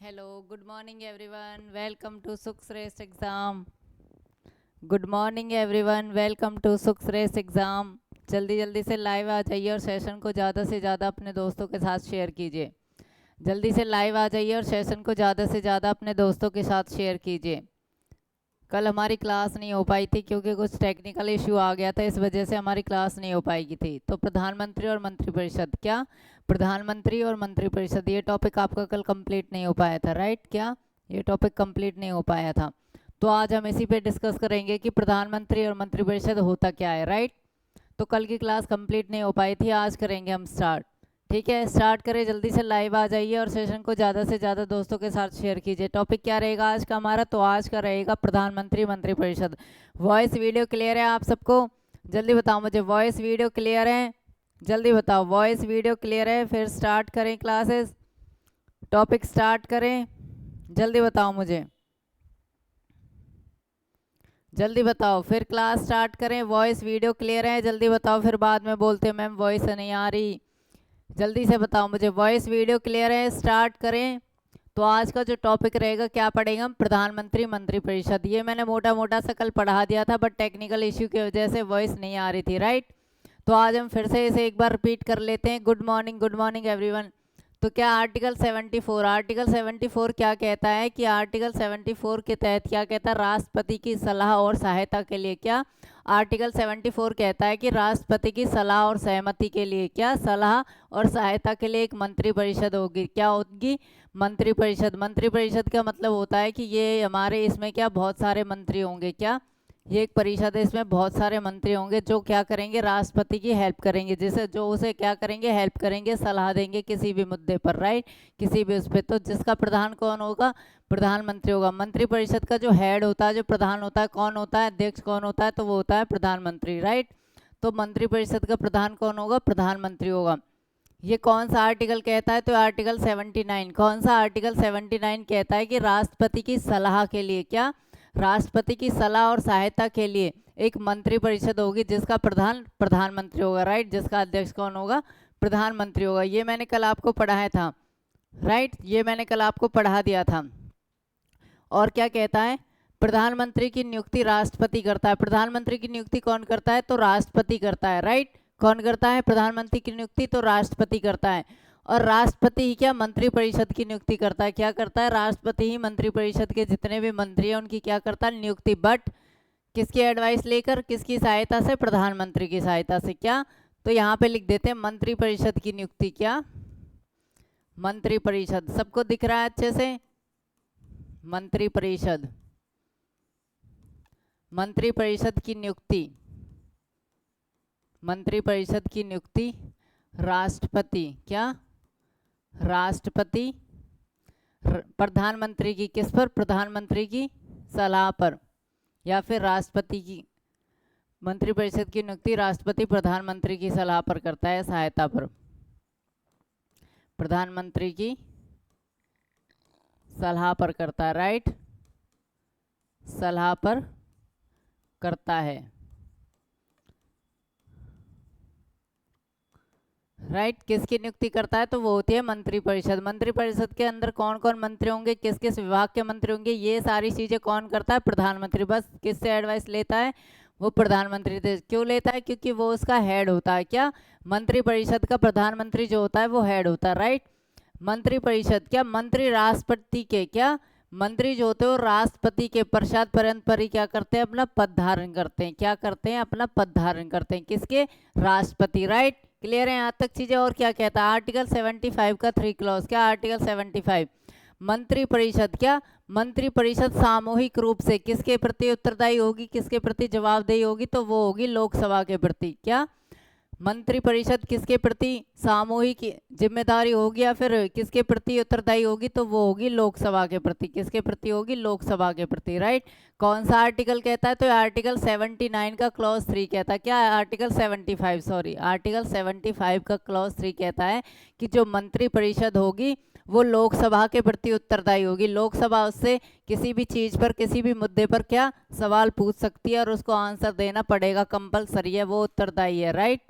Hello, good morning everyone. Welcome to Sukh's Race Exam. Good morning everyone. Welcome to Sukh's Race Exam. जल्दी जल्दी से live आ जाइए और session को ज़्यादा से ज़्यादा अपने दोस्तों के साथ शेयर कीजिए। जल्दी से लाइव आ जाइए और सेशन को ज़्यादा से ज़्यादा अपने दोस्तों के साथ शेयर कीजिए। कल हमारी क्लास नहीं हो पाई थी क्योंकि कुछ टेक्निकल इशू आ गया था, इस वजह से हमारी क्लास नहीं हो पाएगी थी। तो प्रधानमंत्री और मंत्रिपरिषद, क्या प्रधानमंत्री और मंत्रिपरिषद, ये टॉपिक आपका कल कंप्लीट नहीं हो पाया था, राइट? क्या ये टॉपिक कंप्लीट नहीं हो पाया था? तो आज हम इसी पे डिस्कस करेंगे कि प्रधानमंत्री और मंत्रिपरिषद होता क्या है, राइट? तो कल की क्लास कंप्लीट नहीं हो पाई थी, आज करेंगे हम स्टार्ट। ठीक है, स्टार्ट करें, जल्दी से लाइव आ जाइए और सेशन को ज़्यादा से ज़्यादा दोस्तों के साथ शेयर कीजिए। टॉपिक क्या रहेगा आज का हमारा? तो आज का रहेगा प्रधानमंत्री मंत्रिपरिषद। वॉइस वीडियो क्लियर है आप सबको? जल्दी बताओ मुझे, वॉइस वीडियो क्लियर है? जल्दी बताओ, वॉइस वीडियो क्लियर है? फिर स्टार्ट करें क्लासेस, टॉपिक स्टार्ट करें, जल्दी बताओ मुझे, जल्दी बताओ, फिर क्लास स्टार्ट करें। वॉइस वीडियो क्लियर है? जल्दी बताओ, फिर बाद में बोलते मैम वॉइस नहीं आ रही। जल्दी से बताओ मुझे, वॉइस वीडियो क्लियर है? स्टार्ट करें। तो आज का जो टॉपिक रहेगा, क्या पढ़ेंगे हम? प्रधानमंत्री मंत्रिपरिषद। ये मैंने मोटा मोटा सा कल पढ़ा दिया था, बट टेक्निकल इश्यू की वजह से वॉइस नहीं आ रही थी, राइट? तो आज हम फिर से इसे एक बार रिपीट कर लेते हैं। Good morning everyone. तो क्या आर्टिकल 74 क्या कहता है कि आर्टिकल 74 के तहत क्या कहता है? राष्ट्रपति की सलाह और सहायता के लिए, क्या आर्टिकल 74 कहता है कि राष्ट्रपति की सलाह और सहमति के लिए, क्या सलाह और सहायता के लिए एक मंत्रिपरिषद होगी। क्या होगी? मंत्रिपरिषद। मंत्रिपरिषद का मतलब होता है कि ये हमारे इसमें क्या बहुत सारे मंत्री होंगे। क्या ये एक परिषद है, इसमें बहुत सारे मंत्री होंगे जो क्या करेंगे? राष्ट्रपति की हेल्प करेंगे, जिसे जो उसे क्या करेंगे? हेल्प करेंगे, सलाह देंगे किसी भी मुद्दे पर, राइट? किसी भी उस पर। तो जिसका प्रधान कौन होगा? प्रधानमंत्री होगा। मंत्रिपरिषद का जो हेड होता है, जो प्रधान होता है, कौन होता है? अध्यक्ष कौन होता है? तो वो होता है प्रधानमंत्री, राइट? तो मंत्रिपरिषद का प्रधान कौन होगा? प्रधानमंत्री होगा। ये कौन सा आर्टिकल कहता है? तो आर्टिकल 79। कौन सा आर्टिकल 79 कहता है कि राष्ट्रपति की सलाह के लिए, क्या राष्ट्रपति की सलाह और सहायता के लिए एक मंत्रिपरिषद होगी जिसका प्रधान प्रधानमंत्री होगा, राइट? जिसका अध्यक्ष कौन होगा? प्रधानमंत्री होगा। ये मैंने कल आपको पढ़ाया था, राइट? ये मैंने कल आपको पढ़ा दिया था। और क्या कहता है? प्रधानमंत्री की नियुक्ति राष्ट्रपति करता है। प्रधानमंत्री की नियुक्ति कौन करता है? तो राष्ट्रपति करता है, राइट? कौन करता है प्रधानमंत्री की नियुक्ति? तो राष्ट्रपति करता है। और राष्ट्रपति ही क्या मंत्रिपरिषद की नियुक्ति करता है? क्या करता है? राष्ट्रपति ही मंत्रिपरिषद के जितने भी मंत्री हैं उनकी क्या करता है? नियुक्ति। बट किसकी एडवाइस लेकर, किसकी सहायता से? प्रधानमंत्री की सहायता से। क्या? तो यहाँ पे लिख देते हैं मंत्रिपरिषद की नियुक्ति, क्या मंत्रिपरिषद। सबको दिख रहा है अच्छे से? मंत्रिपरिषद, मंत्रिपरिषद की नियुक्ति, मंत्रिपरिषद की नियुक्ति राष्ट्रपति, क्या राष्ट्रपति प्रधानमंत्री की किस पर? प्रधानमंत्री की सलाह पर, या फिर राष्ट्रपति की मंत्रिपरिषद की नियुक्ति राष्ट्रपति प्रधानमंत्री की सलाह पर करता है, सहायता पर। प्रधानमंत्री की सलाह पर करता है, राइट? सलाह पर करता है, राइट? किसकी नियुक्ति करता है? तो वो होती है मंत्रिपरिषद। मंत्रिपरिषद के अंदर कौन कौन मंत्री होंगे, किस किस विभाग के मंत्री होंगे, ये सारी चीजें कौन करता है? प्रधानमंत्री। बस किससे एडवाइस लेता है? वो प्रधानमंत्री से। क्यों लेता है? क्योंकि वो उसका हेड होता है। क्या मंत्रिपरिषद का प्रधानमंत्री जो होता है वो हेड होता है, राइट? मंत्रिपरिषद, क्या मंत्री राष्ट्रपति के, क्या मंत्री जो होते हैं वो राष्ट्रपति के पश्चात पर ही क्या करते हैं? अपना पद धारण करते हैं। क्या करते हैं? अपना पद धारण करते हैं। किसके? राष्ट्रपति, राइट? क्लियर है यहाँ तक चीजें? और क्या कहता है आर्टिकल 75 का 3 क्लॉज? क्या आर्टिकल 75? मंत्रिपरिषद, क्या मंत्रिपरिषद सामूहिक रूप से किसके प्रति उत्तरदायी होगी, किसके प्रति जवाबदेही होगी? तो वो होगी लोकसभा के प्रति। क्या मंत्रिपरिषद किसके प्रति सामूहिक जिम्मेदारी होगी या फिर किसके प्रति उत्तरदायी होगी? तो वो होगी लोकसभा के प्रति। किसके प्रति होगी? लोकसभा के प्रति, राइट? कौन सा आर्टिकल कहता है? तो आर्टिकल 79 का क्लॉज 3 कहता है। क्या आर्टिकल 75, सॉरी, आर्टिकल 75 का क्लॉज 3 कहता है कि जो मंत्रिपरिषद होगी वो लोकसभा के प्रति उत्तरदायी होगी। लोकसभा उससे किसी भी चीज पर, किसी भी मुद्दे पर क्या सवाल पूछ सकती है और उसको आंसर देना पड़ेगा, कंपलसरी है, वो उत्तरदायी है, राइट?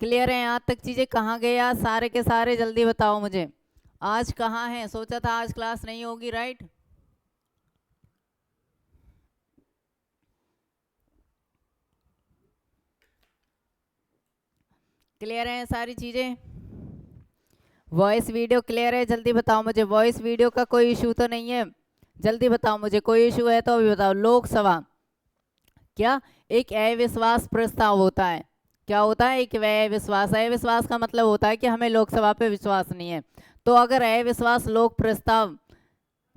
क्लियर है यहाँ तक चीजें? कहाँ गए यार सारे के सारे? जल्दी बताओ मुझे। आज कहाँ है? सोचा था आज क्लास नहीं होगी, राइट? क्लियर है सारी चीजें? वॉइस वीडियो क्लियर है? जल्दी बताओ मुझे, वॉइस वीडियो का कोई इशू तो नहीं है? जल्दी बताओ मुझे, कोई इशू है तो अभी बताओ। लोकसभा क्या एक अविश्वास प्रस्ताव होता है? क्या होता है? एक अविश्वास। अविश्वास का मतलब होता है कि हमें लोकसभा पे विश्वास नहीं है। तो अगर अविश्वास लोक प्रस्ताव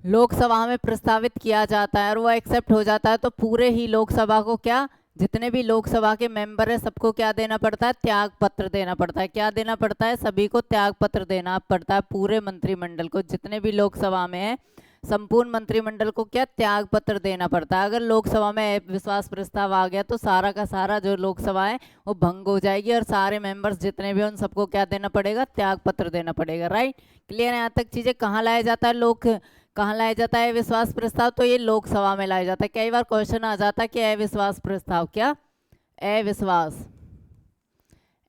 लोकसभा में प्रस्तावित किया जाता है और वो एक्सेप्ट हो जाता है, तो पूरे ही लोकसभा को क्या, जितने भी लोकसभा के मेंबर है सबको क्या देना पड़ता है? त्याग पत्र देना पड़ता है। क्या देना पड़ता है? सभी को त्याग पत्र देना पड़ता है। पूरे मंत्रिमंडल को, जितने भी लोकसभा में है, संपूर्ण मंत्रिमंडल को क्या, त्याग पत्र देना पड़ता है। अगर लोकसभा में विश्वास प्रस्ताव आ गया तो सारा का सारा जो लोकसभा है वो भंग हो जाएगी और सारे मेंबर्स जितने भी उन सबको क्या देना पड़ेगा? त्याग पत्र देना पड़ेगा, राइट? क्लियर है यहाँ तक चीजें? कहाँ लाया जाता है कहाँ लाया जाता है विश्वास प्रस्ताव? तो ये लोकसभा में लाया जाता है। कई बार क्वेश्चन आ जाता है कि अविश्वास प्रस्ताव, क्या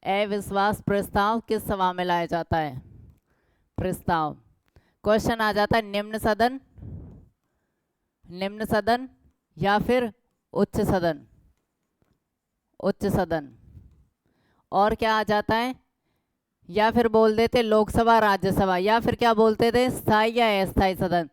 अविश्वास प्रस्ताव किस सभा में लाया जाता है? प्रस्ताव क्वेश्चन आ जाता है निम्न सदन या फिर उच्च सदन। और क्या आ जाता है? या फिर बोल देते लोकसभा राज्यसभा, या फिर क्या बोलते थे? स्थायी या अस्थायी सदन।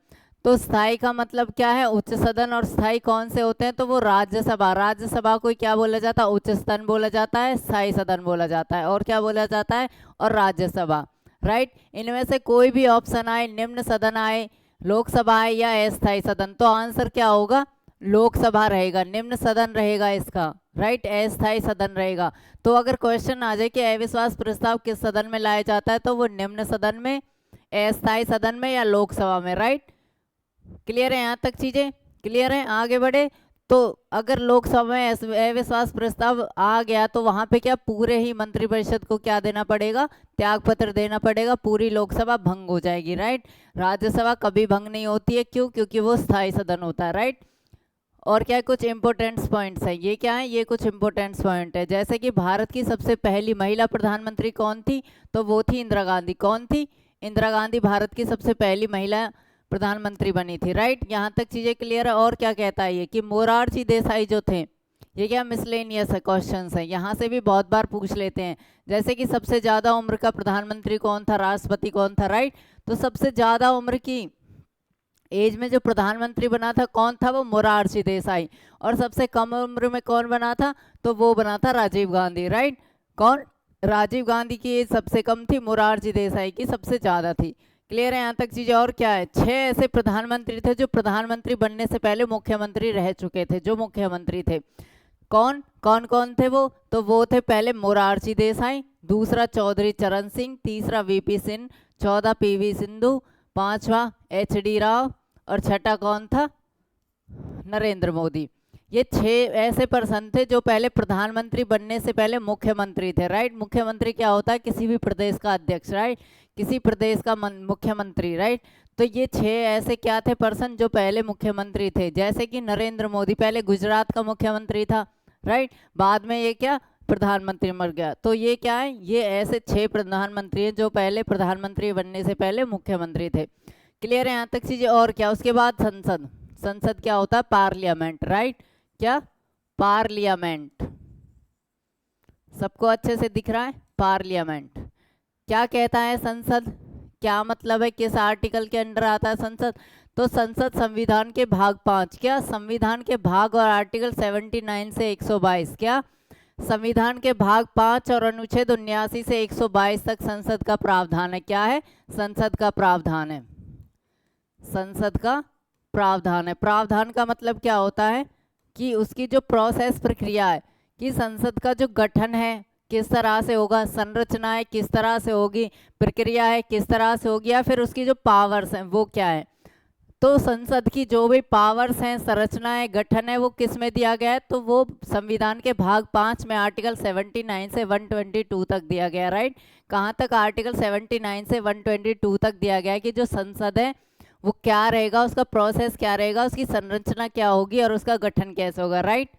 तो स्थायी का मतलब क्या है? उच्च सदन। और स्थायी कौन से होते हैं? तो वो राज्यसभा को क्या बोला जाता है? उच्च सदन बोला जाता है, स्थायी सदन बोला जाता है। और क्या बोला जाता है? और राज्यसभा, राइट? इनमें से कोई भी ऑप्शन आए, निम्न सदन आए, लोकसभा आए या अस्थायी सदन, तो आंसर क्या होगा? लोकसभा रहेगा। निम्न सदन रहेगा इसका, राइट? अस्थायी सदन रहेगा। तो अगर क्वेश्चन आ जाए कि अविश्वास प्रस्ताव किस सदन में लाया जाता है, तो वो निम्न सदन में, अस्थायी सदन में या लोकसभा में, राइट? क्लियर है यहाँ तक चीजें? क्लियर है? आगे बढ़े तो अगर लोकसभा में अविश्वास प्रस्ताव आ गया तो वहां पे क्या, पूरे ही मंत्रिपरिषद को क्या देना पड़ेगा? त्याग पत्र देना पड़ेगा। पूरी लोकसभा भंग हो जाएगी, राइट? राज्यसभा कभी भंग नहीं होती है, क्यों? क्योंकि वो स्थायी सदन होता है, राइट? और क्या कुछ इंपोर्टेंट पॉइंट्स है? ये क्या है? ये कुछ इंपोर्टेंट पॉइंट है, जैसे कि भारत की सबसे पहली महिला प्रधानमंत्री कौन थी? तो वो थी इंदिरा गांधी। कौन थी? इंदिरा गांधी भारत की सबसे पहली महिला प्रधानमंत्री बनी थी, राइट? यहाँ तक चीजें क्लियर है? और क्या कहता है ये कि मोरारजी देसाई जो थे, ये क्या मिसलेनियस है क्वेश्चन है, यहाँ से भी बहुत बार पूछ लेते हैं। जैसे कि सबसे ज्यादा उम्र का प्रधानमंत्री कौन था, राष्ट्रपति कौन था, राइट? तो सबसे ज्यादा उम्र की एज में जो प्रधानमंत्री बना था कौन था? वो मोरारजी देसाई। और सबसे कम उम्र में कौन बना था? तो वो बना था राजीव गांधी, राइट? कौन? राजीव गांधी की एज सबसे कम थी, मोरारजी देसाई की सबसे ज्यादा थी। क्लियर है यहाँ तक चीजें? और क्या है? 6 ऐसे प्रधानमंत्री थे जो प्रधानमंत्री बनने से पहले मुख्यमंत्री रह चुके थे, जो मुख्यमंत्री थे। कौन कौन कौन थे वो? तो वो थे पहले मोरारजी देसाई, दूसरा चौधरी चरण सिंह, तीसरा वीपी सिंह, चौथा पीवी सिंधु, पांचवा एचडी राव और छठा कौन था? नरेंद्र मोदी। ये 6 ऐसे पर्सन थे जो पहले प्रधानमंत्री बनने से पहले मुख्यमंत्री थे, राइट? मुख्यमंत्री क्या होता है? किसी भी प्रदेश का अध्यक्ष, राइट? किसी प्रदेश का मुख्यमंत्री, राइट? तो ये 6 ऐसे क्या थे पर्सन जो पहले मुख्यमंत्री थे। जैसे कि नरेंद्र मोदी पहले गुजरात का मुख्यमंत्री था, राइट? बाद में ये क्या, प्रधानमंत्री मर गया। तो ये क्या है? ये ऐसे 6 प्रधानमंत्री हैं जो पहले प्रधानमंत्री बनने से पहले मुख्यमंत्री थे। क्लियर है यहाँ तक चीजें? और क्या? उसके बाद संसद क्या होता है? Parliament, right? क्या? पार्लियामेंट। सबको अच्छे से दिख रहा है? पार्लियामेंट क्या कहता है? संसद क्या मतलब है? किस आर्टिकल के अंडर आता है संसद? तो संसद संविधान के भाग 5, क्या संविधान के भाग और आर्टिकल 79 से 122, क्या संविधान के भाग 5 और अनुच्छेद 79 से 122 तक संसद का प्रावधान है। क्या है? संसद का प्रावधान है। संसद का प्रावधान है। प्रावधान का मतलब क्या होता है कि उसकी जो प्रोसेस, प्रक्रिया है कि संसद का जो गठन है किस तरह से होगा, संरचना है किस तरह से होगी, प्रक्रिया है किस तरह से होगी, या फिर उसकी जो पावर्स हैं वो क्या है। तो संसद की जो भी पावर्स हैं, संरचना है, गठन है, वो किस में दिया गया है? तो वो संविधान के भाग 5 में आर्टिकल 79 से 122 तक दिया गया, राइट? कहाँ तक? आर्टिकल 79 से 122 तक दिया गया है कि जो संसद है वो क्या रहेगा, उसका प्रोसेस क्या रहेगा, उसकी संरचना क्या होगी और उसका गठन कैसे होगा, राइट?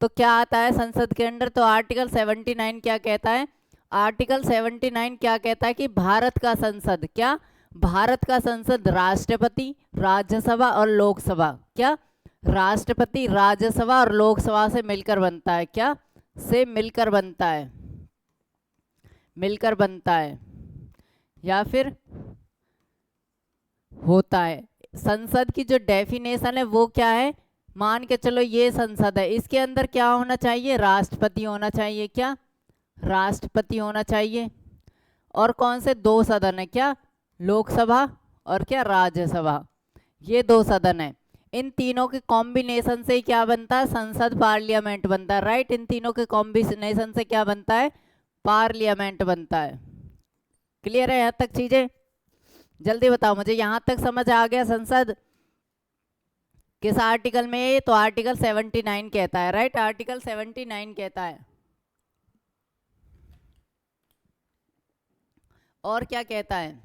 तो क्या आता है संसद के अंडर? तो आर्टिकल 79 क्या कहता है? आर्टिकल 79 क्या कहता है कि भारत का संसद, क्या भारत का संसद राष्ट्रपति, राज्यसभा और लोकसभा, क्या राष्ट्रपति, राज्यसभा और लोकसभा से मिलकर बनता है, क्या से मिलकर बनता है, मिलकर बनता है या फिर होता है। संसद की जो डेफिनेशन है वो क्या है, मान के चलो ये संसद है, इसके अंदर क्या होना चाहिए, राष्ट्रपति होना चाहिए, क्या राष्ट्रपति होना चाहिए। और कौन से दो सदन है, क्या लोकसभा और क्या राज्यसभा, ये दो सदन है। इन तीनों के कॉम्बिनेशन से क्या बनता है, संसद पार्लियामेंट बनता है, राइट। इन तीनों के कॉम्बिनेशन से क्या बनता है, पार्लियामेंट बनता है। क्लियर है यहाँ तक चीजें, जल्दी बताओ मुझे, यहां तक समझ आ गया संसद किस आर्टिकल में है, तो आर्टिकल 79 कहता है, राइट, आर्टिकल 79 कहता है। और क्या कहता है,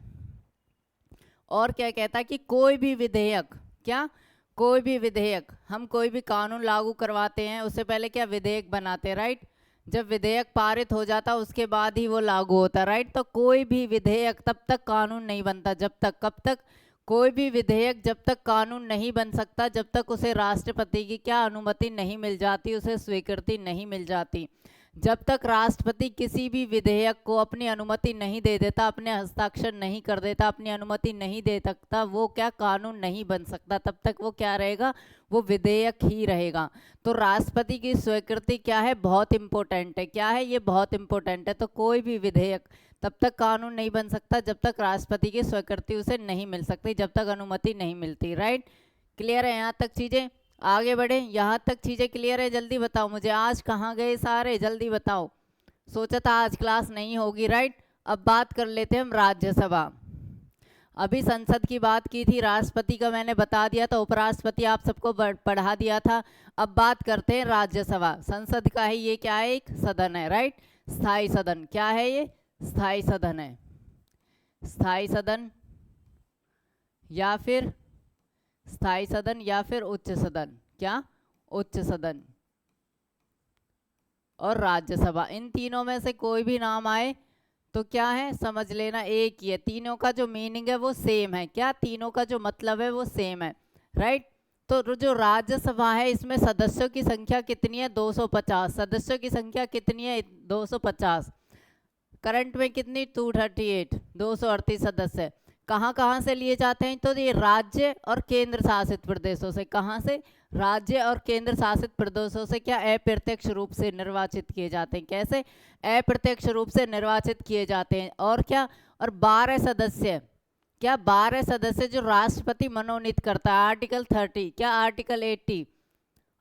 और क्या कहता है कि कोई भी विधेयक, क्या कोई भी विधेयक, हम कोई भी कानून लागू करवाते हैं उससे पहले क्या विधेयक बनाते हैं, राइट। जब विधेयक पारित हो जाता उसके बाद ही वो लागू होता है, राइट। तो कोई भी विधेयक तब तक कानून नहीं बनता जब तक, कब तक, कोई भी विधेयक जब तक कानून नहीं बन सकता जब तक उसे राष्ट्रपति की क्या अनुमति नहीं मिल जाती, उसे स्वीकृति नहीं मिल जाती। जब तक राष्ट्रपति किसी भी विधेयक को अपनी अनुमति नहीं दे देता, अपने हस्ताक्षर नहीं कर देता, अपनी अनुमति नहीं दे सकता, वो क्या कानून नहीं बन सकता, तब तक वो क्या रहेगा, वो विधेयक ही रहेगा। तो राष्ट्रपति की स्वीकृति क्या है, बहुत इंपॉर्टेंट है, क्या है ये, बहुत इंपॉर्टेंट है। तो कोई भी विधेयक तब तक कानून नहीं बन सकता जब तक राष्ट्रपति की स्वीकृति उसे नहीं मिल सकती, जब तक अनुमति नहीं मिलती, राइट। क्लियर है यहाँ तक चीजें, आगे बढ़े, यहाँ तक चीजें क्लियर है, जल्दी बताओ मुझे, आज कहाँ गए सारे, जल्दी बताओ। सोचा था आज क्लास नहीं होगी, राइट। अब बात कर लेते हैं हम राज्यसभा। अभी संसद की बात की थी, राष्ट्रपति का मैंने बता दिया था, उपराष्ट्रपति आप सबको पढ़ा दिया था। अब बात करते हैं राज्यसभा। संसद का है ये, क्या है, एक सदन है, राइट, स्थायी सदन, क्या है ये, स्थायी सदन है। स्थायी सदन या फिर स्थायी सदन या फिर उच्च सदन, क्या उच्च सदन और राज्यसभा, इन तीनों में से कोई भी नाम आए तो क्या है, समझ लेना एक ही है। तीनों का जो मीनिंग है वो सेम है, क्या तीनों का जो मतलब है वो सेम है, राइट। तो जो राज्यसभा है इसमें सदस्यों की संख्या कितनी है, 250, सदस्यों की संख्या कितनी है, 250। करंट में कितनी, 238, 238 सदस्य। कहाँ कहाँ से लिए जाते हैं, तो ये राज्य और केंद्र शासित प्रदेशों से, कहाँ से, राज्य और केंद्र शासित प्रदेशों से क्या अप्रत्यक्ष रूप से निर्वाचित किए जाते हैं, कैसे, अप्रत्यक्ष रूप से निर्वाचित किए जाते हैं। और क्या, और 12 सदस्य, क्या 12 सदस्य जो राष्ट्रपति मनोनीत करता है, आर्टिकल 30, क्या आर्टिकल 80,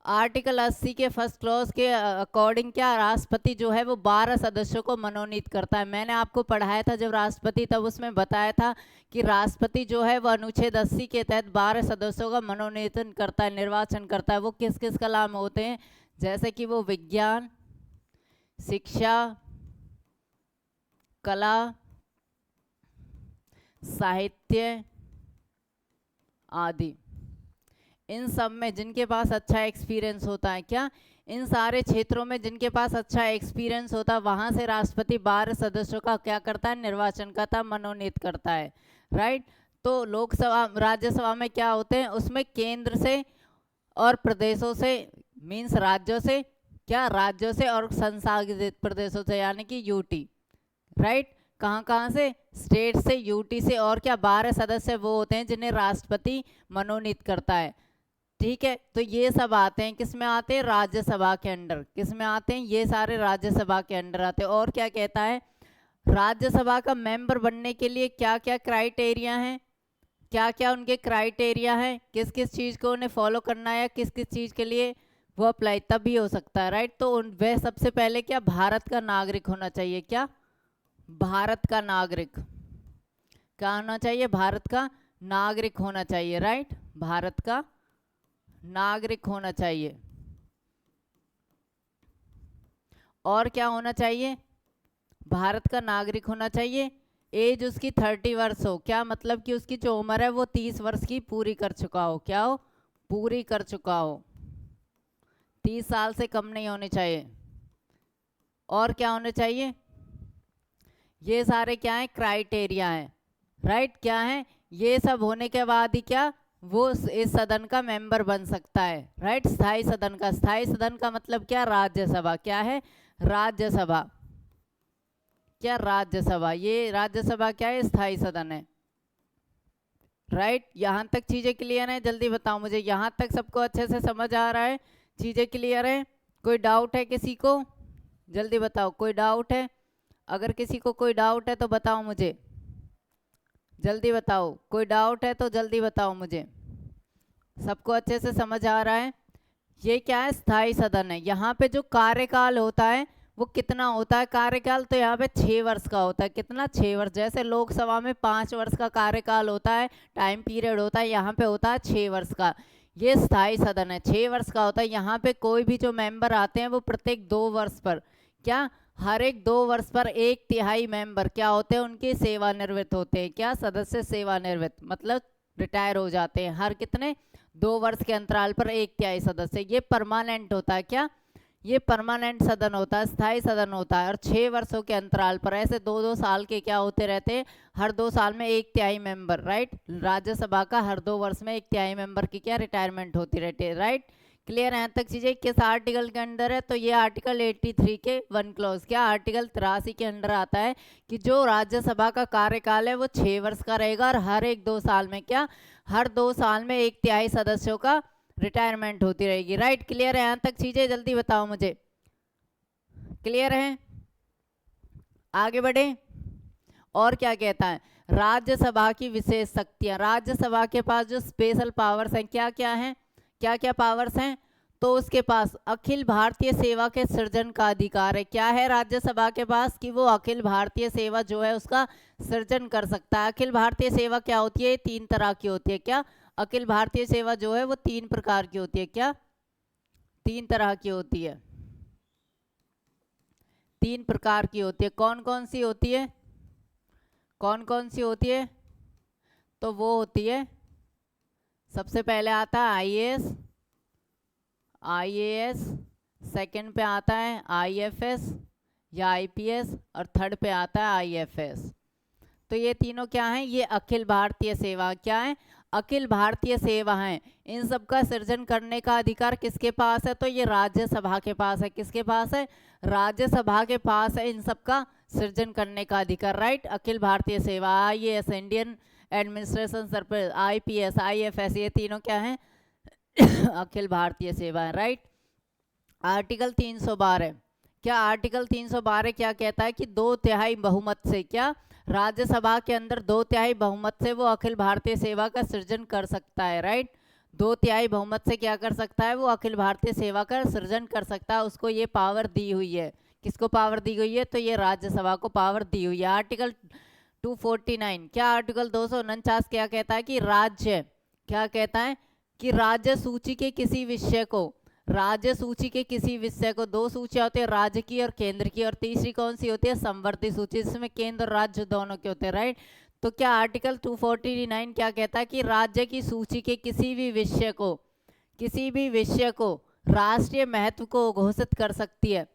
आर्टिकल 80 के फर्स्ट क्लॉज के अकॉर्डिंग क्या राष्ट्रपति जो है वो 12 सदस्यों को मनोनीत करता है। मैंने आपको पढ़ाया था जब राष्ट्रपति, तब उसमें बताया था कि राष्ट्रपति जो है वो अनुच्छेद 80 के तहत 12 सदस्यों का मनोनीतन करता है, निर्वाचन करता है। वो किस किस कला में होते हैं, जैसे कि वो विज्ञान, शिक्षा, कला, साहित्य आदि, इन सब में जिनके पास अच्छा एक्सपीरियंस होता है, क्या इन सारे क्षेत्रों में जिनके पास अच्छा एक्सपीरियंस होता है वहां से राष्ट्रपति 12 सदस्यों का क्या करता है, निर्वाचन करता है, मनोनीत करता है, राइट। तो लोकसभा, राज्यसभा में क्या होते हैं, उसमें केंद्र से और प्रदेशों से, मीन्स राज्यों से, क्या राज्यों से और संशासित प्रदेशों से, यानी कि यूटी, राइट। कहाँ कहाँ से, स्टेट से, यूटी से, और क्या 12 सदस्य वो होते हैं जिन्हें राष्ट्रपति मनोनीत करता है, ठीक है। तो ये सब आते हैं, किस में आते हैं, राज्यसभा के अंडर, किस में आते हैं, ये सारे राज्यसभा के अंडर आते हैं। और क्या कहता है, राज्यसभा का मेंबर बनने के लिए क्या क्या क्राइटेरिया हैं, क्या क्या उनके क्राइटेरिया हैं, किस किस चीज़ को उन्हें फॉलो करना है, किस किस चीज़ के लिए वो अप्लाई तभी हो सकता है, राइट। तो वह सबसे पहले क्या, भारत का नागरिक होना चाहिए, क्या भारत का नागरिक, क्या होना चाहिए, भारत का नागरिक होना चाहिए, राइट, भारत का नागरिक होना चाहिए। और क्या होना चाहिए, भारत का नागरिक होना चाहिए। एज उसकी 30 वर्ष हो, क्या मतलब कि उसकी जो उम्र है वो 30 वर्ष की पूरी कर चुका हो, क्या हो, पूरी कर चुका हो, 30 साल से कम नहीं होनी चाहिए। और क्या होने चाहिए, ये सारे क्या है, क्राइटेरिया है, राइट। क्या है, ये सब होने के बाद ही क्या वो इस सदन का मेंबर बन सकता है, राइट। स्थायी सदन का मतलब क्या, राज्यसभा। क्या है, राज्यसभा। क्या, राज्यसभा। ये राज्यसभा क्या है, स्थायी सदन है, राइट। यहाँ तक चीजें क्लियर है, जल्दी बताओ मुझे, यहाँ तक सबको अच्छे से समझ आ रहा है, चीजें क्लियर है? कोई डाउट है किसी को? जल्दी बताओ, कोई डाउट है? अगर किसी को कोई डाउट है तो बताओ मुझे, जल्दी बताओ। कोई डाउट है तो जल्दी बताओ मुझे। सबको अच्छे से समझ आ रहा है? ये क्या है, स्थायी सदन है। यहाँ पे जो कार्यकाल होता है वो कितना होता है, कार्यकाल तो यहाँ पे 6 वर्ष का होता है। कितना, 6 वर्ष। जैसे लोकसभा में 5 वर्ष का कार्यकाल होता है, टाइम पीरियड होता है, यहाँ पे होता है 6 वर्ष का। ये स्थायी सदन है, 6 वर्ष का होता है। यहाँ पे कोई भी जो मेंबर आते हैं वो प्रत्येक 2 वर्ष पर, क्या, हर एक 2 वर्ष पर 1/3 मेंबर क्या होते हैं, उनके सेवानिवृत्त होते हैं। क्या, सदस्य सेवानिवृत्त मतलब रिटायर हो जाते हैं। हर कितने, 2 वर्ष के अंतराल पर 1/3 सदस्य। ये परमानेंट होता है। क्या, ये परमानेंट सदन होता है, स्थायी सदन होता है। और 6 वर्षों के अंतराल पर ऐसे 2-2 साल के क्या होते रहते हैं, हर 2 साल में 1/3 मेंबर, राइट। राज्यसभा का हर 2 वर्ष में 1/3 मेंबर की क्या रिटायरमेंट होती रहती है, राइट। क्लियर है यहाँ तक चीजें? किस आर्टिकल के अंडर है, तो ये आर्टिकल 83 के 1 क्लॉज, क्या आर्टिकल 83 के अंडर आता है कि जो राज्यसभा का कार्यकाल है वो 6 वर्ष का रहेगा और हर एक 2 साल में क्या, हर 2 साल में 1/3 सदस्यों का रिटायरमेंट होती रहेगी, राइट। क्लियर है यहाँ तक चीजें? जल्दी बताओ मुझे, क्लियर है? आगे बढ़े। और क्या कहता है, राज्यसभा की विशेष शक्तियां। राज्यसभा के पास जो स्पेशल पावर्स हैं, क्या क्या हैं, क्या क्या पावर्स हैं, तो उसके पास अखिल भारतीय सेवा के सृजन का अधिकार है। क्या है राज्यसभा के पास, कि वो अखिल भारतीय सेवा जो है उसका सृजन कर सकता है। अखिल भारतीय सेवा क्या होती है, 3 तरह की होती है। क्या, अखिल भारतीय सेवा जो है वो 3 प्रकार की होती है। क्या, 3 तरह की होती है, 3 प्रकार की होती है। कौन कौन सी होती है, कौन कौन सी होती है, तो वो होती है, सबसे पहले आता है आईएएस, आईएएस, सेकंड पे आता है आईएफएस या आईपीएस, और थर्ड पे आता है आईएफएस। तो ये तीनों क्या हैं, ये अखिल भारतीय सेवा, क्या है, अखिल भारतीय सेवा है। इन सब का सृजन करने का अधिकार किसके पास है, तो ये राज्यसभा के पास है। किसके पास है, राज्यसभा के पास है इन सब का सृजन करने का अधिकार, राइट। अखिल भारतीय सेवा, IAS, Indian administration service, IPS, IFS, ये तीनों क्या हैं अखिल भारतीय सेवा है, राइट। आर्टिकल 312, क्या आर्टिकल 312 क्या कहता है कि 2/3 बहुमत से, क्या, राज्यसभा के अंदर 2/3 बहुमत से वो अखिल भारतीय सेवा का सृजन कर सकता है, राइट। 2/3 बहुमत से क्या कर सकता है, वो अखिल भारतीय सेवा का सृजन कर सकता है। उसको ये पावर दी हुई है। किसको पावर दी हुई है, तो ये राज्यसभा को पावर दी हुई है। आर्टिकल 249, क्या आर्टिकल 249 क्या कहता है कि राज्य, क्या कहता है कि राज्य सूची के किसी विषय को, राज्य सूची के किसी विषय को, 2 सूचियां होती है, राज्य की और केंद्र की, और तीसरी कौन सी होती है, समवर्ती सूची, जिसमें केंद्र और राज्य दोनों के होते हैं, राइट। तो क्या आर्टिकल 249 क्या कहता है कि राज्य की सूची के किसी भी विषय को, किसी भी विषय को राष्ट्रीय महत्व को घोषित कर सकती है।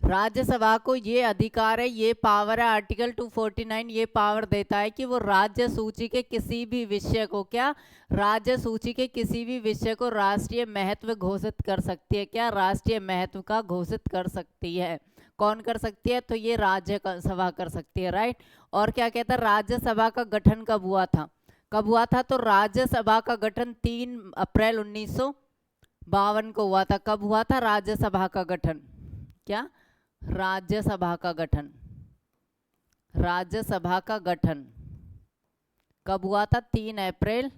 राज्यसभा को ये अधिकार है, ये पावर है, आर्टिकल 249 ये पावर देता है कि वो राज्य सूची के किसी भी विषय को, क्या, राज्य सूची के किसी भी विषय को राष्ट्रीय महत्व घोषित कर सकती है। क्या, राष्ट्रीय महत्व का घोषित कर सकती है। कौन कर सकती है, तो ये राज्यसभा कर सकती है, राइट। और क्या कहता है, राज्यसभा का गठन कब हुआ था, कब हुआ था, तो राज्यसभा का गठन 3 अप्रैल 1952 को हुआ था। कब हुआ था राज्यसभा का गठन, क्या, राज्यसभा का गठन, राज्यसभा का गठन कब हुआ था, 3 अप्रैल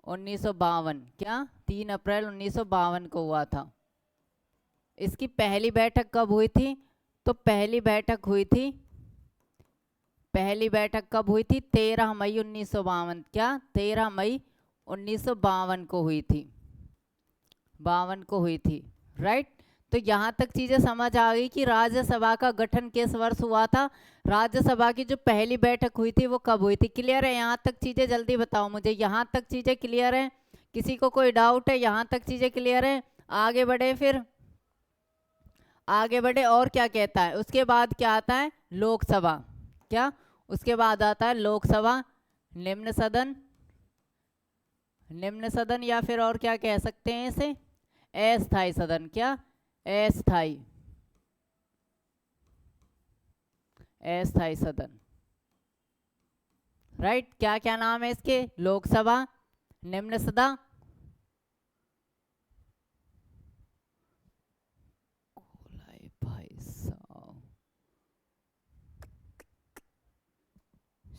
1952, क्या, 3 अप्रैल 1952 को हुआ था। इसकी पहली बैठक कब हुई थी, तो पहली बैठक हुई थी, पहली बैठक कब हुई थी, 13 मई 1952, क्या, 13 मई 1952 को हुई थी, 52 को हुई थी, राइट। तो यहाँ तक चीजें समझ आ गई कि राज्यसभा का गठन किस वर्ष हुआ था, राज्यसभा की जो पहली बैठक हुई थी वो कब हुई थी। क्लियर है यहाँ तक चीजें, जल्दी बताओ मुझे, यहाँ तक चीजें क्लियर है, किसी को कोई डाउट है, यहाँ तक चीजें क्लियर है, आगे बढ़े फिर। आगे बढ़े और क्या कहता है, उसके बाद क्या आता है, लोकसभा। क्या उसके बाद आता है लोकसभा, निम्न सदन, निम्न सदन या फिर और क्या कह सकते हैं इसे, अस्थाई सदन। क्या, अस्थाई, अस्थाई सदन। राइट, क्या क्या नाम है इसके, लोकसभा, निम्न सदन, भाई साहब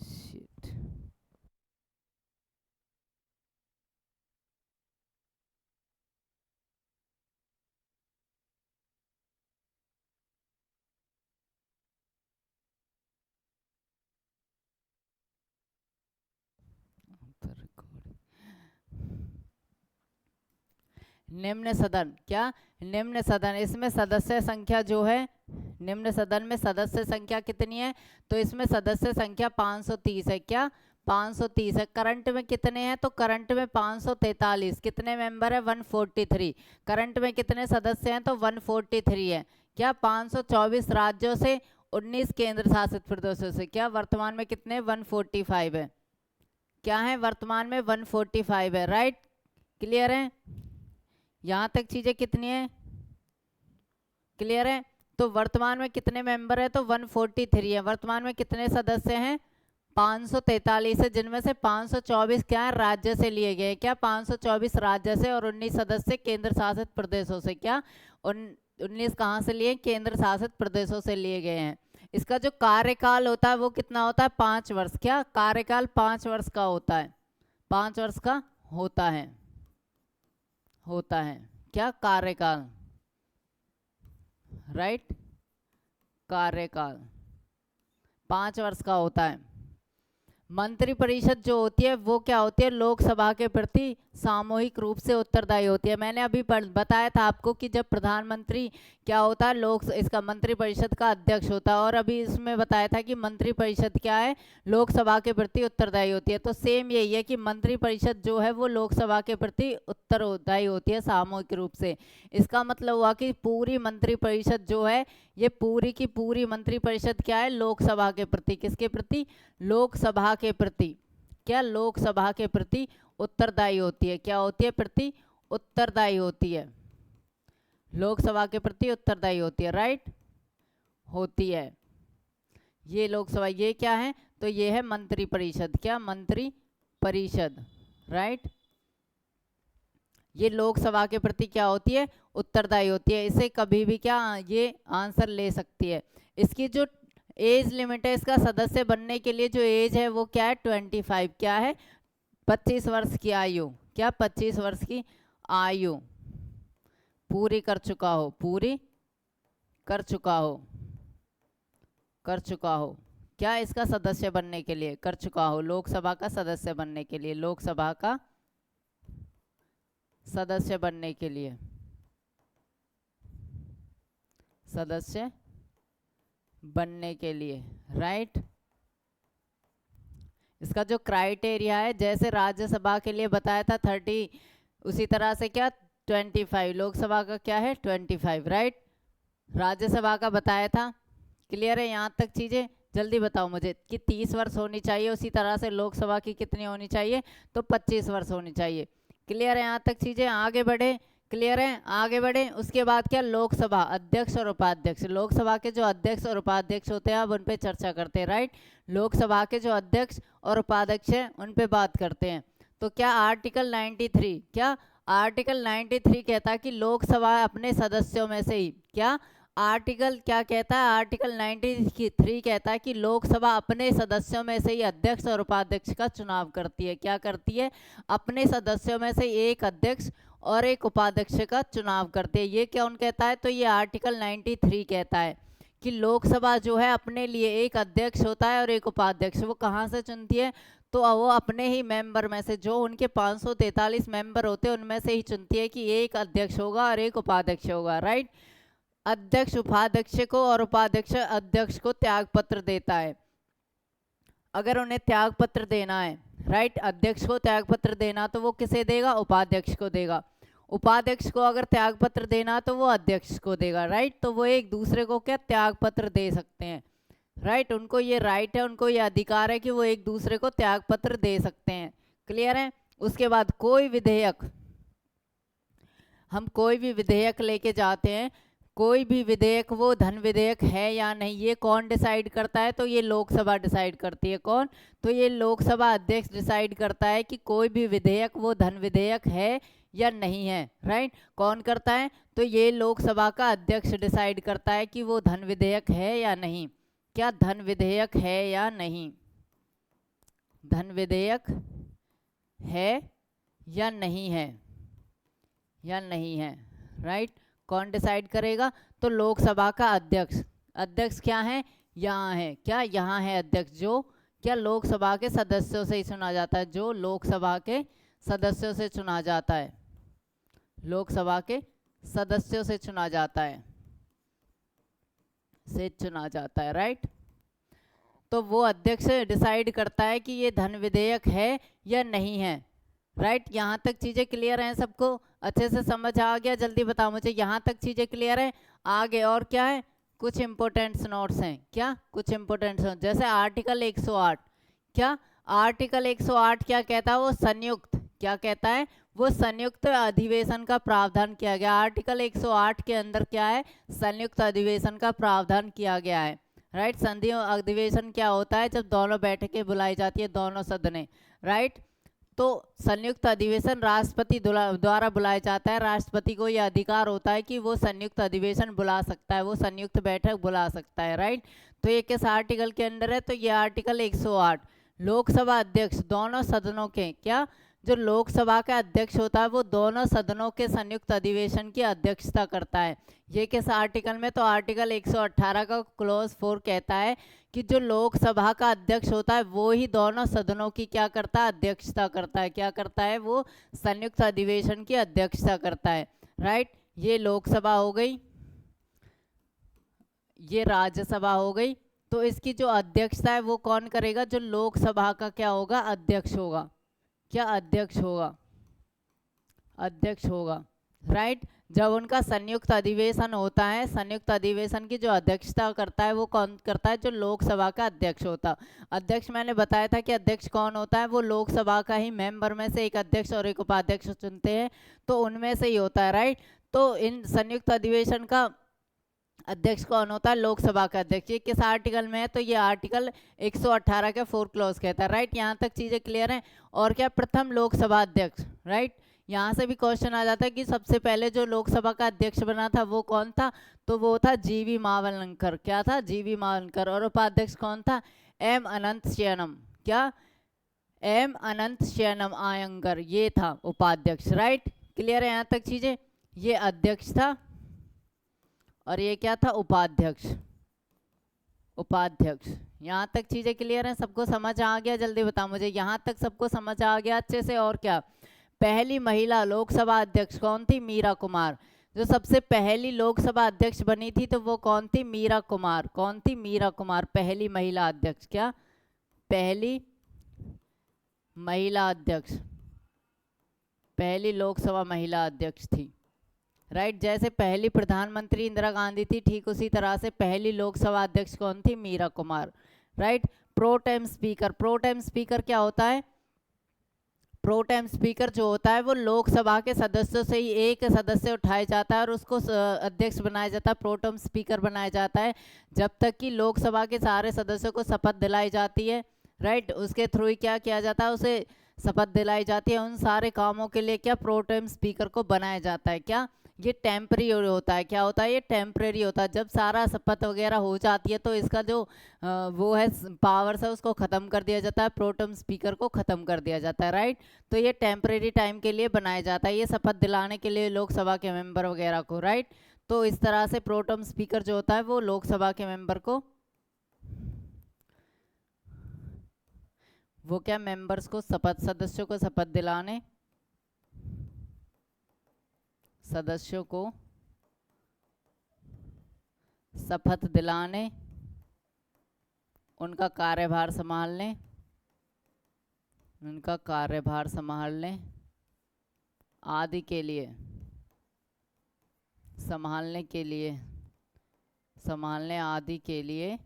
शिट, निम्न सदन। क्या, निम्न सदन, इसमें सदस्य संख्या जो है, निम्न सदन में सदस्य संख्या कितनी है, तो इसमें सदस्य संख्या 530 है। क्या, 530 है। करंट में कितने हैं, तो करंट में 543। कितने मेंबर है, 143। करंट में कितने सदस्य हैं, तो 143 है। क्या, 524 राज्यों से, 19 केंद्र शासित प्रदेशों से। क्या, वर्तमान में कितने, 145 है। क्या है, वर्तमान में 145 है। राइट, क्लियर है, यहाँ तक चीजें कितनी है, क्लियर है। तो वर्तमान में कितने मेंबर है, तो 143 है। वर्तमान में कितने सदस्य हैं, 543 है, जिनमें से 524 क्या है, राज्य से लिए गए। क्या, 524 राज्य से और 19 सदस्य केंद्र शासित प्रदेशों से। क्या, 19 कहाँ से लिए, केंद्र शासित प्रदेशों से लिए गए हैं। इसका जो कार्यकाल होता है वो कितना होता है, 5 वर्ष। क्या, कार्यकाल 5 वर्ष का होता है, 5 वर्ष का होता है, होता है। क्या, कार्यकाल, राइट, कार्यकाल 5 वर्ष का होता है। मंत्रिपरिषद जो होती है वो क्या होती है, लोकसभा के प्रति सामूहिक रूप से उत्तरदायी होती है। मैंने अभी बताया था आपको कि जब प्रधानमंत्री क्या होता है, लोक इसका मंत्रिपरिषद का अध्यक्ष होता है, और अभी इसमें बताया था कि मंत्रिपरिषद क्या है, लोकसभा के प्रति उत्तरदायी होती है। तो सेम यही है कि मंत्रिपरिषद जो है वो लोकसभा के प्रति उत्तरदायी होती है सामूहिक रूप से। इसका मतलब हुआ कि पूरी मंत्रिपरिषद जो है, ये पूरी की पूरी मंत्रिपरिषद क्या है, लोकसभा के प्रति, किसके प्रति, लोकसभा के प्रति। क्या, लोकसभा के प्रति उत्तरदायी होती है। क्या होती है, प्रति उत्तरदायी होती है, लोकसभा के प्रति उत्तरदायी होती है। राइट, होती है। ये लोकसभा, ये क्या है, तो ये है मंत्रिपरिषद। क्या, मंत्रिपरिषद, राइट, ये लोकसभा के प्रति क्या होती है, उत्तरदायी होती है। इसे कभी भी क्या, ये आंसर ले सकती है। इसकी जो एज लिमिट है, इसका सदस्य बनने के लिए जो एज है वो क्या है, 25। क्या है, 25 वर्ष की आयु। क्या, 25 वर्ष की आयु पूरी कर चुका हो, पूरी कर चुका हो, कर चुका हो। क्या, इसका सदस्य बनने के लिए कर चुका हो, लोकसभा का सदस्य बनने के लिए, लोकसभा का सदस्य बनने के लिए, सदस्य बनने के लिए। राइट, इसका जो क्राइटेरिया है, जैसे राज्यसभा के लिए बताया था 30, उसी तरह से क्या 25, लोकसभा का क्या है 25। राइट, राज्यसभा का बताया था। क्लियर है यहाँ तक चीजें, जल्दी बताओ मुझे कि 30 वर्ष होनी चाहिए, उसी तरह से लोकसभा की कितनी होनी चाहिए, तो 25 वर्ष होनी चाहिए। क्लियर है यहाँ तक चीजें, आगे बढ़े, क्लियर है, आगे बढ़े। उसके बाद क्या, लोकसभा अध्यक्ष और उपाध्यक्ष, लोकसभा के जो अध्यक्ष और उपाध्यक्ष होते हैं अब उन पे चर्चा करते हैं। राइट, लोकसभा के जो अध्यक्ष और उपाध्यक्ष हैं उन पे बात करते हैं। तो क्या आर्टिकल 93, क्या आर्टिकल 93 कहता है कि लोकसभा अपने सदस्यों में से ही, क्या आर्टिकल क्या कहता है, आर्टिकल 93 कहता है कि लोकसभा अपने सदस्यों में से ही अध्यक्ष और उपाध्यक्ष का चुनाव करती है। क्या करती है, अपने सदस्यों में से एक अध्यक्ष और एक उपाध्यक्ष का चुनाव करते हैं। ये कौन कहता है, तो ये आर्टिकल 93 कहता है कि लोकसभा जो है अपने लिए एक अध्यक्ष होता है और एक उपाध्यक्ष, वो कहाँ से चुनती है, तो वो अपने ही मेंबर में से, जो उनके 543 मेंबर होते हैं उनमें से ही चुनती है कि एक अध्यक्ष होगा और एक उपाध्यक्ष होगा। राइट, अध्यक्ष उपाध्यक्ष को और उपाध्यक्ष अध्यक्ष को त्याग पत्र देता है, अगर उन्हें त्याग पत्र देना है। राइट, अध्यक्ष को त्याग पत्र देना तो वो किसे देगा, उपाध्यक्ष को देगा। उपाध्यक्ष को अगर त्याग पत्र देना तो वो अध्यक्ष को देगा, राइट। तो वो एक दूसरे को क्या त्याग पत्र दे सकते हैं, राइट। उनको ये राइट है, उनको ये अधिकार है कि वो एक दूसरे को त्याग पत्र दे सकते हैं। क्लियर है। उसके बाद कोई विधेयक, हम कोई भी विधेयक लेके जाते हैं, कोई भी विधेयक वो धन विधेयक है या नहीं, ये कौन डिसाइड करता है? तो ये लोकसभा डिसाइड करती है। कौन? तो ये लोकसभा अध्यक्ष डिसाइड करता है कि कोई भी विधेयक वो धन विधेयक है या नहीं है, राइट। कौन करता है? तो ये लोकसभा का अध्यक्ष डिसाइड करता है कि वो धन विधेयक है या नहीं। क्या धन विधेयक है या नहीं? धन विधेयक है या नहीं है, या नहीं है, राइट। कौन डिसाइड करेगा? तो लोकसभा का अध्यक्ष। अध्यक्ष क्या है? यहाँ है। क्या यहाँ है अध्यक्ष? जो क्या लोकसभा के सदस्यों से ही चुना जाता है, जो लोकसभा के सदस्यों से चुना जाता है, लोकसभा के सदस्यों से चुना जाता है, से चुना जाता है, राइट। तो वो अध्यक्ष डिसाइड करता है कि ये धन विधेयक है या नहीं है, राइट। यहाँ तक चीजें क्लियर हैं सबको? अच्छे से समझ आ गया? जल्दी बताओ मुझे, यहाँ तक चीजें क्लियर है? आगे और क्या है? कुछ इंपोर्टेंट नोट्स हैं। क्या? कुछ इंपोर्टेंट नोट्स, जैसे आर्टिकल 108। क्या आर्टिकल 108 क्या कहता है? वो संयुक्त, क्या कहता है? वो संयुक्त अधिवेशन का प्रावधान किया गया। आर्टिकल 108 के अंदर क्या है? संयुक्त अधिवेशन का प्रावधान किया गया है, राइट। संधि अधिवेशन क्या होता है? जब दोनों बैठकें बुलाई जाती है, दोनों सदने, राइट। तो संयुक्त अधिवेशन राष्ट्रपति द्वारा बुलाया जाता है। राष्ट्रपति को यह अधिकार होता है कि वो संयुक्त अधिवेशन बुला सकता है, वो संयुक्त बैठक बुला सकता है, राइट। तो ये किस आर्टिकल के अंदर है? तो ये आर्टिकल 108। लोकसभा अध्यक्ष दोनों सदनों के, क्या जो लोकसभा का अध्यक्ष होता है वो दोनों सदनों के संयुक्त अधिवेशन की अध्यक्षता करता है। ये किस आर्टिकल में? तो आर्टिकल 118 का क्लॉज 4 कहता है कि जो लोकसभा का अध्यक्ष होता है वो ही दोनों सदनों की क्या करता है? अध्यक्षता करता है। क्या करता है? वो संयुक्त अधिवेशन की अध्यक्षता करता है, राइट। ये लोकसभा हो गई, ये राज्यसभा हो गई। तो इसकी जो अध्यक्षता है वो कौन करेगा? जो लोकसभा का क्या होगा? अध्यक्ष होगा। क्या? अध्यक्ष होगा, अध्यक्ष होगा, राइट। जब उनका संयुक्त अधिवेशन होता है, संयुक्त अधिवेशन की जो अध्यक्षता करता है वो कौन करता है? जो लोकसभा का अध्यक्ष होता है। अध्यक्ष मैंने बताया था कि अध्यक्ष कौन होता है? वो लोकसभा का ही मेंबर में से एक अध्यक्ष और एक उपाध्यक्ष चुनते हैं, तो उनमें से ही होता है, राइट। तो इन संयुक्त अधिवेशन का अध्यक्ष कौन होता है? लोकसभा का अध्यक्ष। ये किस आर्टिकल में है? तो ये आर्टिकल 118 के 4 क्लॉज कहता है, राइट। यहाँ तक चीजें क्लियर हैं? और क्या? प्रथम लोकसभा अध्यक्ष, राइट। यहाँ से भी क्वेश्चन आ जाता है कि सबसे पहले जो लोकसभा का अध्यक्ष बना था वो कौन था? तो वो था जीवी मावलंकर। क्या था? जीवी मावलंकर। और उपाध्यक्ष कौन था? एम अनंत शयनम। क्या? एम अनंत शयनम आयंगर, ये था उपाध्यक्ष, राइट। क्लियर है यहाँ तक चीजें? ये अध्यक्ष था और ये क्या था? उपाध्यक्ष, उपाध्यक्ष। यहाँ तक चीजें क्लियर हैं? सबको समझ आ गया? जल्दी बताओ मुझे, यहाँ तक सबको समझ आ गया अच्छे से? और क्या? पहली महिला लोकसभा अध्यक्ष कौन थी? मीरा कुमार। जो सबसे पहली लोकसभा अध्यक्ष बनी थी तो वो कौन थी? मीरा कुमार। कौन थी? मीरा कुमार, पहली महिला अध्यक्ष। क्या? पहली महिला अध्यक्ष, पहली लोकसभा महिला अध्यक्ष थी, राइट। जैसे पहली प्रधानमंत्री इंदिरा गांधी थी, ठीक उसी तरह से पहली लोकसभा अध्यक्ष कौन थी? Meira Kumar, right. Pro tem speaker, pro tem speaker क्या होता है? प्रोटेम स्पीकर जो होता है वो लोकसभा के सदस्यों से ही एक सदस्य उठाया जाता है और उसको अध्यक्ष बनाया जाता है, प्रोटेम स्पीकर बनाया जाता है, जब तक कि लोकसभा के सारे सदस्यों को शपथ दिलाई जाती है, राइट। उसके थ्रू ही क्या किया जाता है? उसे शपथ दिलाई जाती है। उन सारे कामों के लिए क्या? प्रोटेम स्पीकर को बनाया जाता है। क्या? ये टेम्पररी होता है। क्या होता है? ये टेम्पररी होता है। जब सारा शपथ वगैरह हो जाती है तो इसका जो वो है पावर्स है उसको ख़त्म कर दिया जाता है, प्रोटेम स्पीकर को ख़त्म कर दिया जाता है, राइट। तो ये टेम्पररी टाइम के लिए बनाया जाता है, ये शपथ दिलाने के लिए लोकसभा के मेंबर वगैरह को, राइट। तो इस तरह से प्रोटेम स्पीकर जो होता है वो लोकसभा के मेंबर को, वो क्या? मेंबर्स को शपथ, सदस्यों को शपथ दिलाने, सदस्यों को शपथ दिलाने, उनका कार्यभार संभालने, उनका कार्यभार संभालने आदि के लिए संभालने के लिए, संभालने आदि के लिए,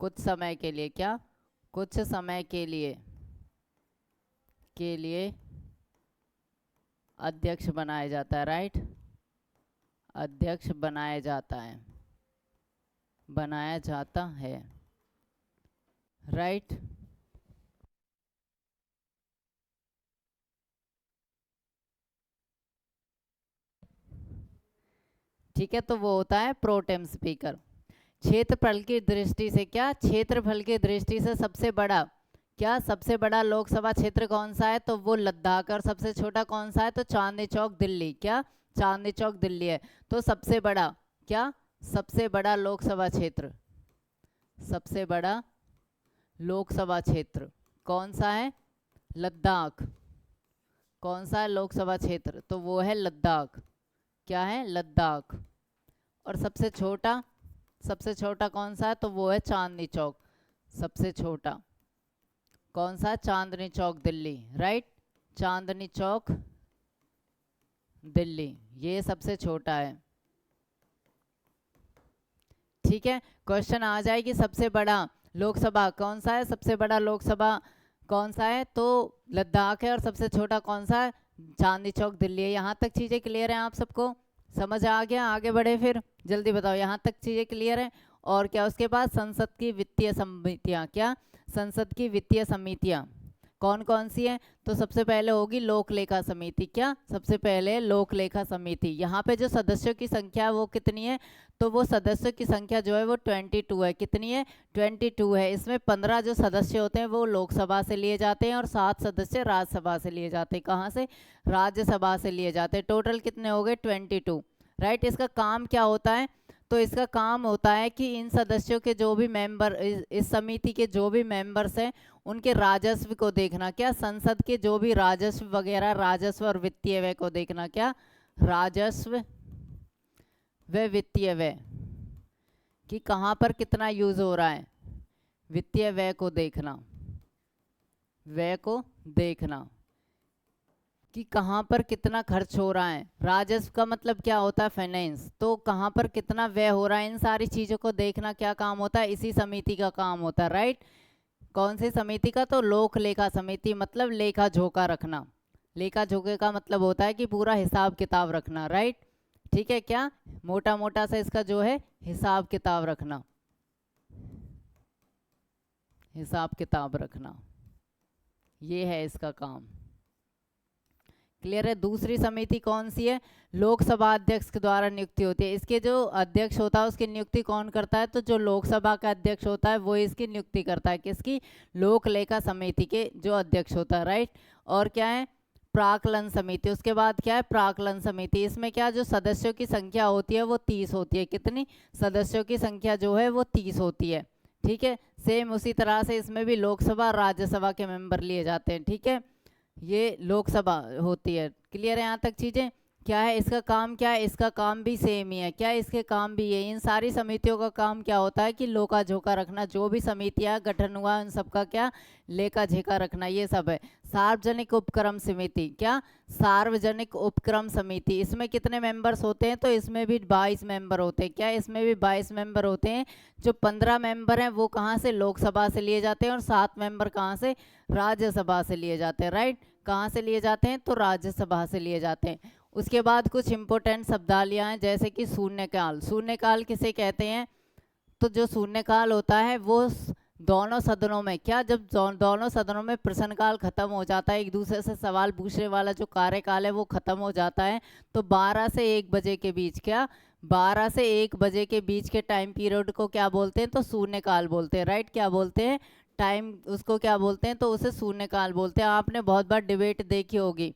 कुछ समय के लिए, क्या कुछ समय के लिए अध्यक्ष बनाया जाता है, राइट, अध्यक्ष बनाया जाता है, बनाया जाता है, राइट। ठीक है, तो वो होता है प्रोटेम स्पीकर। क्षेत्रफल की दृष्टि से, क्या क्षेत्रफल की दृष्टि से सबसे बड़ा, क्या सबसे बड़ा लोकसभा क्षेत्र कौन सा है, तो वो लद्दाख। और सबसे छोटा कौन सा है, तो चांदनी चौक दिल्ली, क्या चांदनी चौक दिल्ली है। तो सबसे बड़ा, क्या सबसे बड़ा लोकसभा क्षेत्र, सबसे बड़ा लोकसभा क्षेत्र कौन सा है, लद्दाख। कौन सा है लोकसभा क्षेत्र, तो वो है लद्दाख, क्या है लद्दाख। और सबसे छोटा कौन सा है, तो वो है चांदनी चौक, सबसे छोटा कौन सा, चांदनी चौक दिल्ली, राइट, चांदनी चौक दिल्ली, ये सबसे छोटा है। ठीक है, क्वेश्चन आ जाएगी सबसे बड़ा लोकसभा कौन सा है, सबसे बड़ा लोकसभा कौन सा है, तो लद्दाख है। और सबसे छोटा कौन सा है, चांदनी चौक दिल्ली है। यहाँ तक चीजें क्लियर हैं आप सबको, समझ आ गया, आगे बढ़े फिर, जल्दी बताओ, यहाँ तक चीजें क्लियर हैं। और क्या उसके बाद संसद की वित्तीय समितियाँ, क्या संसद की वित्तीय समितियाँ कौन कौन सी हैं, तो सबसे पहले होगी लोक लेखा समिति, क्या सबसे पहले लोक लेखा समिति। यहाँ पे जो सदस्यों की संख्या है वो कितनी है, तो वो सदस्यों की संख्या जो है वो 22 है, कितनी है 22 है। इसमें 15 जो सदस्य होते हैं वो लोकसभा से लिए जाते हैं और 7 सदस्य राज्यसभा से लिए जाते हैं, कहाँ से, राज्यसभा से लिए जाते हैं। टोटल कितने हो गए 22, राइट। इसका काम क्या होता है, तो इसका काम होता है कि इन सदस्यों के जो भी मेंबर, इस समिति के जो भी मेंबर्स हैं उनके राजस्व को देखना, क्या संसद के जो भी राजस्व वगैरह, राजस्व और वित्तीय व्यय को देखना, क्या राजस्व व वित्तीय व्यय कि कहाँ पर कितना यूज हो रहा है, वित्तीय व्यय को देखना, व्यय को देखना कि कहाँ पर कितना खर्च हो रहा है। राजस्व का मतलब क्या होता है, फाइनेंस, तो कहाँ पर कितना व्यय हो रहा है, इन सारी चीज़ों को देखना क्या काम होता है, इसी समिति का काम होता है, राइट। कौन सी समिति का, तो लोक लेखा समिति, मतलब लेखा जोखा रखना। लेखा जोखे का मतलब होता है कि पूरा हिसाब किताब रखना, राइट। ठीक है, क्या मोटा मोटा सा इसका जो है हिसाब किताब रखना, हिसाब किताब रखना, ये है इसका काम। क्लियर है। दूसरी समिति कौन सी है, लोकसभा अध्यक्ष के द्वारा नियुक्ति होती है। इसके जो अध्यक्ष होता है उसकी नियुक्ति कौन करता है, तो जो लोकसभा का अध्यक्ष होता है वो इसकी नियुक्ति करता है, किसकी, लोक लेखा समिति के जो अध्यक्ष होता है, राइट। और क्या है, प्राक्कलन समिति। उसके बाद क्या है, प्राक्कलन समिति। इसमें क्या, जो सदस्यों की संख्या होती है वो 30 होती है, कितनी, सदस्यों की संख्या जो है वो 30 होती है। ठीक है, सेम उसी तरह से इसमें भी लोकसभा राज्यसभा के मेंबर लिए जाते हैं। ठीक है, ये लोकसभा होती है। क्लियर है यहाँ तक चीजें। क्या है इसका काम, क्या है इसका काम भी सेम ही है, क्या इसके काम भी है। इन सारी समितियों का काम क्या होता है कि लोका झोका रखना, जो भी समितियां गठन हुआ उन सबका क्या लेखा झेखा रखना, ये सब है। सार्वजनिक उपक्रम समिति, क्या सार्वजनिक उपक्रम समिति, इसमें कितने मेंबर्स होते हैं, तो इसमें भी 22 मेंबर होते हैं, क्या इसमें भी 22 मेंबर होते हैं। जो 15 मेंबर हैं वो कहाँ से, लोकसभा से लिए जाते हैं और 7 मेंबर कहाँ से, राज्यसभा से लिए जाते हैं, राइट। कहाँ से लिए जाते हैं, तो राज्यसभा से लिए जाते हैं। उसके बाद कुछ इंपॉर्टेंट शब्दावलियाँ हैं, जैसे कि शून्यकाल। शून्यकाल किसे कहते हैं, तो जो शून्यकाल होता है वो दोनों सदनों में, क्या जब दोनों सदनों में प्रश्नकाल खत्म हो जाता है, एक दूसरे से सवाल पूछने वाला जो कार्यकाल है वो खत्म हो जाता है, तो 12 से 1 बजे के बीच, क्या 12 से 1 बजे के बीच के टाइम पीरियड को क्या बोलते हैं, तो शून्यकाल बोलते हैं, राइट। क्या बोलते हैं, टाइम उसको क्या बोलते हैं, तो उसे शून्यकाल बोलते हैं। आपने बहुत बार डिबेट देखी होगी,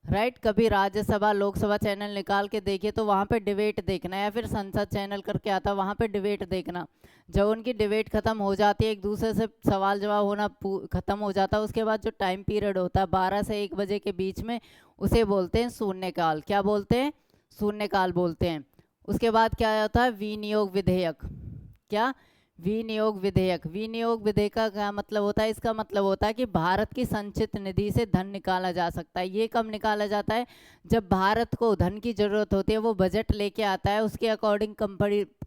राइट। कभी राज्यसभा लोकसभा चैनल निकाल के देखिए तो वहाँ पे डिबेट देखना, या फिर संसद चैनल करके आता वहाँ पे डिबेट देखना। जब उनकी डिबेट खत्म हो जाती है, एक दूसरे से सवाल जवाब होना खत्म हो जाता है, उसके बाद जो टाइम पीरियड होता है 12 से 1 बजे के बीच में, उसे बोलते हैं शून्यकाल। क्या बोलते हैं, शून्यकाल बोलते हैं। उसके बाद क्या होता है, विनियोग विधेयक। क्या विनियोग विधेयक, विनियोग विधेयक का क्या मतलब होता है? इसका मतलब होता है कि भारत की संचित निधि से धन निकाला जा सकता है। ये कब निकाला जाता है? जब भारत को धन की जरूरत होती है, वो बजट लेके आता है, उसके अकॉर्डिंग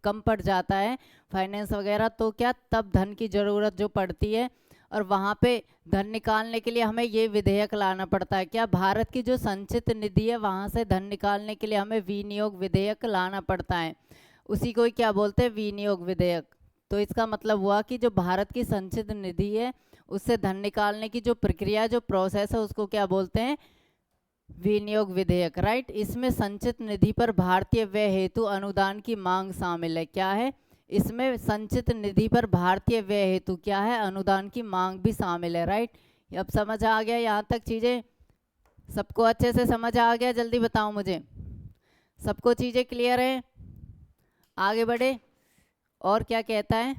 कम पड़ जाता है फाइनेंस वगैरह, तो क्या तब धन की जरूरत जो पड़ती है और वहाँ पे धन निकालने के लिए हमें ये विधेयक लाना पड़ता है। क्या भारत की जो संचित निधि है वहाँ से धन निकालने के लिए हमें विनियोग विधेयक लाना पड़ता है, उसी को ही क्या बोलते हैं? विनियोग विधेयक। तो इसका मतलब हुआ कि जो भारत की संचित निधि है उससे धन निकालने की जो प्रक्रिया, जो प्रोसेस है, उसको क्या बोलते हैं? विनियोग विधेयक, राइट। इसमें संचित निधि पर भारतीय व्यय हेतु अनुदान की मांग शामिल है। क्या है इसमें? संचित निधि पर भारतीय व्यय हेतु क्या है? अनुदान की मांग भी शामिल है, राइट। अब समझ आ गया यहाँ तक चीजें? सबको अच्छे से समझ आ गया? जल्दी बताओ मुझे, सबको चीजें क्लियर है? आगे बढ़े। और क्या कहता है?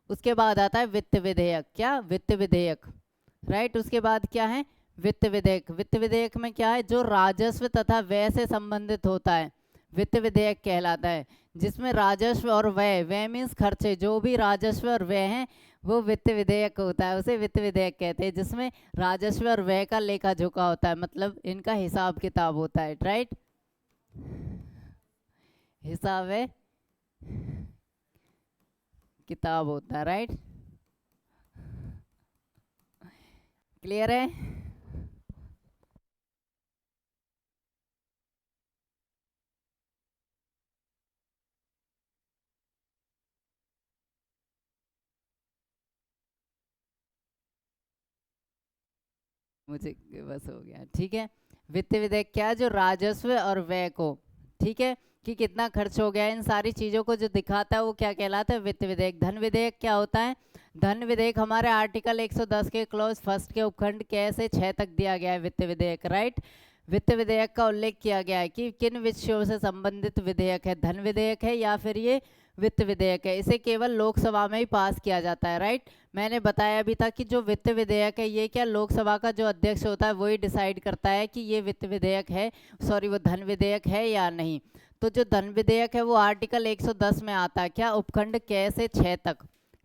उसके बाद आता है वित्त विधेयक। क्या? वित्त विधेयक, राइट। उसके बाद क्या है? वित्त विधेयक। वित्त विधेयक में क्या है? जो राजस्व तथा व्यय से संबंधित होता है, वित्त विधेयक कहलाता है। जिसमें राजस्व और व्यय, व्यय मीन्स खर्चे, जो भी राजस्व और व्यय हैं वो वित्त विधेयक होता है, उसे वित्त विधेयक कहते हैं। जिसमें राजस्व और व्यय का लेखा जोखा होता है, मतलब इनका हिसाब किताब होता है, राइट। हिसाब है किताब होता है, राइट। क्लियर है? मुझे बस हो गया, ठीक है। वित्त विधेयक क्या है? जो राजस्व और व्यय को, ठीक है, कि कितना खर्च हो गया, इन सारी चीजों को जो दिखाता है वो क्या कहलाता है? वित्त विधेयक। धन विधेयक क्या होता है? धन विधेयक हमारे आर्टिकल 110 के क्लॉज फर्स्ट के उपखंड क से 6 तक दिया गया है वित्त विधेयक, राइट। वित्त विधेयक का उल्लेख किया गया है कि किन विषयों से संबंधित विधेयक है, धन विधेयक है या फिर ये वित्त विधेयक है। इसे केवल लोकसभा में ही पास किया जाता है, राइट। मैंने बताया अभी था कि जो वित्त विधेयक है ये क्या लोकसभा का जो अध्यक्ष होता है वही डिसाइड करता है कि ये वित्त विधेयक है, सॉरी वो धन विधेयक है या नहीं। तो जो धन विधेयक है वो आर्टिकल 110 में आता है। क्या? उपखंड क से 6 तक।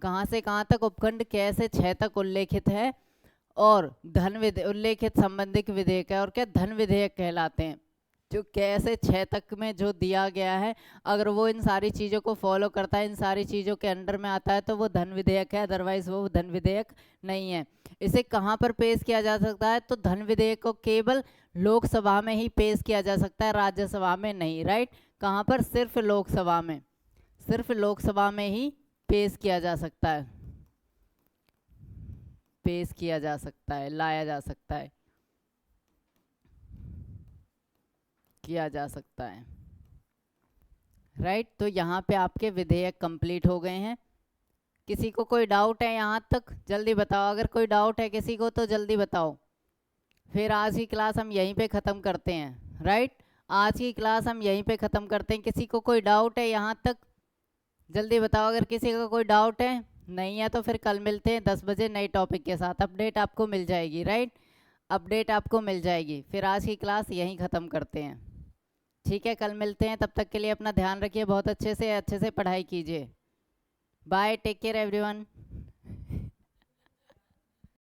कहाँ से कहाँ तक? उपखंड क से 6 तक उल्लेखित है। और धन विधेयक उल्लेखित संबंधित विधेयक है और क्या धन विधेयक कहलाते हैं। जो कैसे 6 तक में जो दिया गया है, अगर वो इन सारी चीज़ों को फॉलो करता है, इन सारी चीज़ों के अंडर में आता है, तो वो धन विधेयक है, अदरवाइज वो धन विधेयक नहीं है। इसे कहाँ पर पेश किया जा सकता है? तो धन विधेयक को केवल लोकसभा में ही पेश किया जा सकता है, राज्यसभा में नहीं, राइट। कहाँ पर? सिर्फ लोकसभा में, सिर्फ लोकसभा में ही पेश किया जा सकता है, पेश किया जा सकता है, लाया जा सकता है, किया जा सकता है, राइट। तो यहाँ पे आपके विधेयक कंप्लीट हो गए हैं। किसी को कोई डाउट है यहाँ तक? जल्दी बताओ, अगर कोई डाउट है किसी को तो जल्दी बताओ। फिर आज की क्लास हम यहीं पे ख़त्म करते हैं, राइट। आज की क्लास हम यहीं पे ख़त्म करते हैं। किसी को कोई डाउट है यहाँ तक? जल्दी बताओ, अगर किसी का कोई डाउट है। नहीं है तो फिर कल मिलते हैं 10 बजे नए टॉपिक के साथ। अपडेट आपको मिल जाएगी, राइट, अपडेट आपको मिल जाएगी। फिर आज की क्लास यहीं ख़त्म करते हैं, ठीक है। कल मिलते हैं, तब तक के लिए अपना ध्यान रखिए, बहुत अच्छे से पढ़ाई कीजिए। Bye, take care everyone.